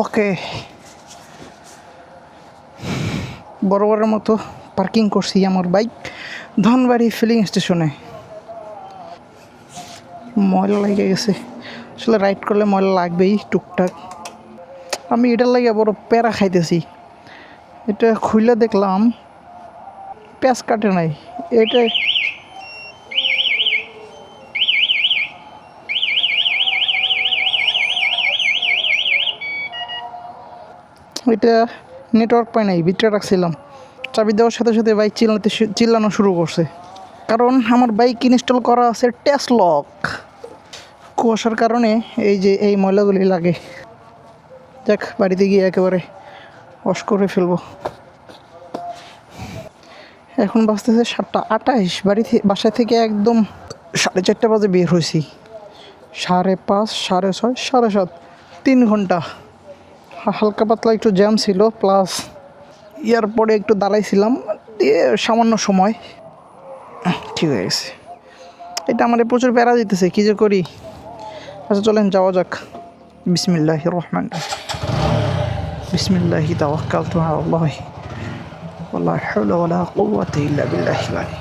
ওকে, বরাবরের মতো পার্কিং করছি আমার বাইক ধনবাড়ি ফিলিং স্টেশনে। ময়লা লেগে গেছে, আসলে রাইড করলে ময়লা লাগবেই টুকটাক। আমি এটার লাগে বড় প্যারা খাইতেছি। এটা খুলে দেখলাম প্যাঁচ কাটে নাই। এটা নেটওয়ার্ক পায় নাই, ভিতরে রাখছিলাম। চাবি দেওয়ার সাথে সাথে বাইক চিল্লানো শুরু করছে, কারণ আমার বাইক ইনস্টল করা আছে টেস্ট লক। কুয়াশার কারণে এই ময়লাগুলি লাগে। যাক, বাড়িতে গিয়ে একেবারে ওয়াশ করে ফেলবো। এখন বাজতেছে 7:28। বাসা থেকে একদম 4:30 বাজে বের হয়েছি। 5:30, 6:30, 7:30, 3 ঘন্টা। হালকা পাতলা একটু জ্যাম ছিল, প্লাস এয়ারপোর্টে একটু দাঁড়াইছিলাম, দিয়ে সামান্য সময় ঠিক হয়ে গেছে। এটা আমাদের প্রচুর প্যারা দিতেছে, কী যে করি। আচ্ছা চলেন যাওয়া যাক। বিসমিল্লাহির রহমান বিসমিল্লাহি তাওয়াক্কালতু আলাল্লাহ ওয়ালা হাওলা ওয়ালা কুওয়াতা ইল্লা বিল্লাহিল আলী।